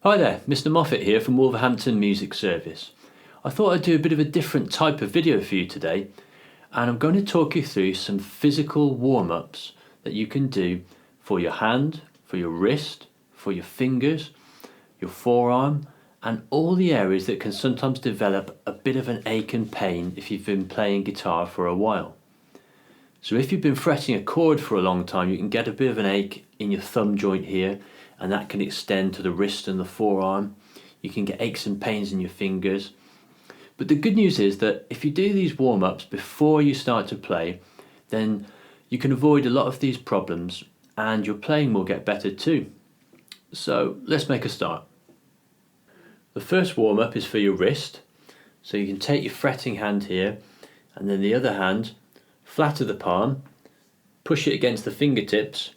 Hi there, Mr. Moffat here from Wolverhampton Music Service. I thought I'd do a bit of a different type of video for you today, and I'm going to talk you through some physical warm-ups that you can do for your hand, for your wrist, for your fingers, your forearm, and all the areas that can sometimes develop a bit of an ache and pain if you've been playing guitar for a while. So if you've been fretting a chord for a long time, you can get a bit of an ache in your thumb joint here, and that can extend to the wrist and the forearm. You can get aches and pains in your fingers. But the good news is that if you do these warm-ups before you start to play, then you can avoid a lot of these problems and your playing will get better too. So let's make a start. The first warm-up is for your wrist. So you can take your fretting hand here and then the other hand, flatter the palm, push it against the fingertips,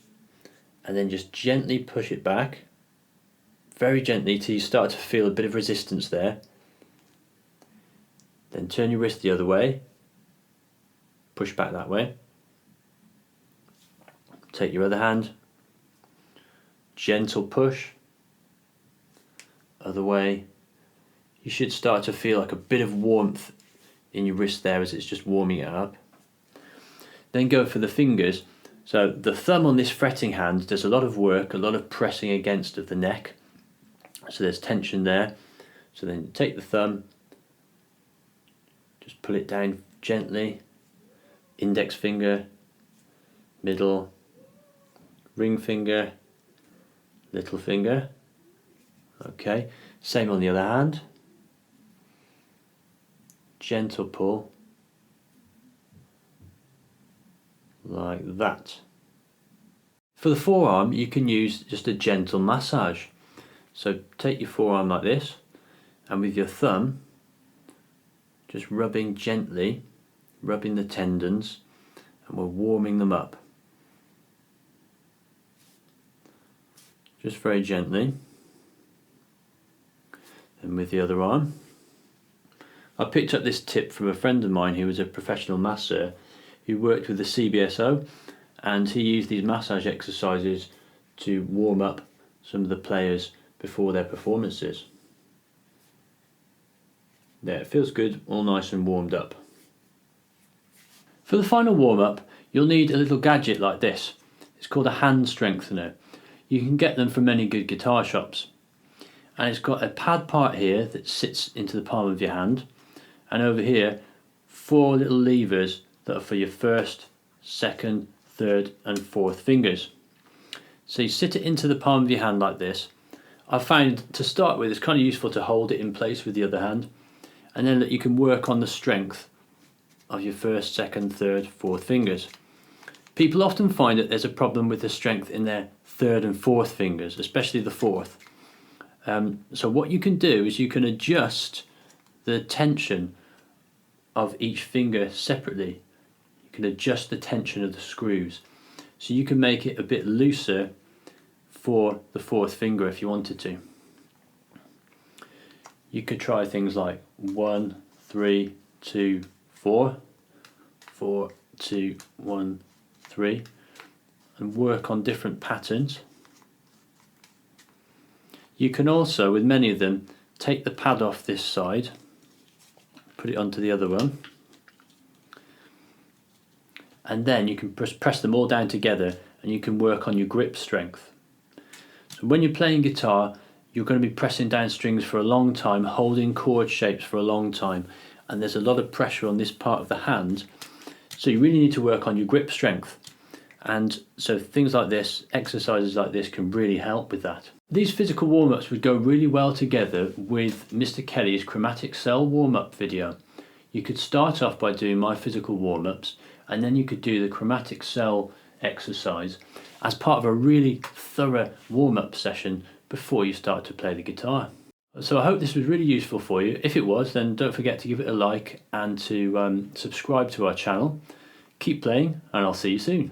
and then just gently push it back, very gently till you start to feel a bit of resistance there. Then turn your wrist the other way, push back that way. Take your other hand, gentle push, other way. You should start to feel like a bit of warmth in your wrist there as it's just warming it up. Then go for the fingers. So the thumb on this fretting hand does a lot of work, a lot of pressing against of the neck. So there's tension there. So then you take the thumb, just pull it down gently, index finger, middle, ring finger, little finger. Okay, same on the other hand. Gentle pull. Like that. For the forearm, you can use just a gentle massage. So take your forearm like this, and with your thumb, just rubbing gently, rubbing the tendons, and we're warming them up. Just very gently. And with the other arm. I picked up this tip from a friend of mine who was a professional masseur who worked with the CBSO, and he used these massage exercises to warm up some of the players before their performances. There, it feels good, all nice and warmed up. For the final warm-up, you'll need a little gadget like this. It's called a hand strengthener. You can get them from many good guitar shops. And it's got a pad part here that sits into the palm of your hand, and over here 4 little levers that are for your first, second, third and fourth fingers. So you sit it into the palm of your hand like this. I find to start with it's kind of useful to hold it in place with the other hand, and then that you can work on the strength of your first, second, third, fourth fingers. People often find that there's a problem with the strength in their third and fourth fingers, especially the fourth. So what you can do is you can adjust the tension of each finger separately. You can adjust the tension of the screws. So you can make it a bit looser for the fourth finger if you wanted to. You could try things like 1, 3, 2, 4, 4, 2, 1, 3, and work on different patterns. You can also, with many of them, take the pad off this side, put it onto the other one, and then you can press them all down together and you can work on your grip strength. So when you're playing guitar, you're going to be pressing down strings for a long time, holding chord shapes for a long time, and there's a lot of pressure on this part of the hand, so you really need to work on your grip strength. And so things like this, exercises like this, can really help with that. These physical warm-ups would go really well together with Mr. Kelly's chromatic cell warm-up video. You could start off by doing my physical warm-ups, and then you could do the chromatic cell exercise as part of a really thorough warm-up session before you start to play the guitar. So I hope this was really useful for you. If it was, then don't forget to give it a like and to subscribe to our channel. Keep playing, and I'll see you soon.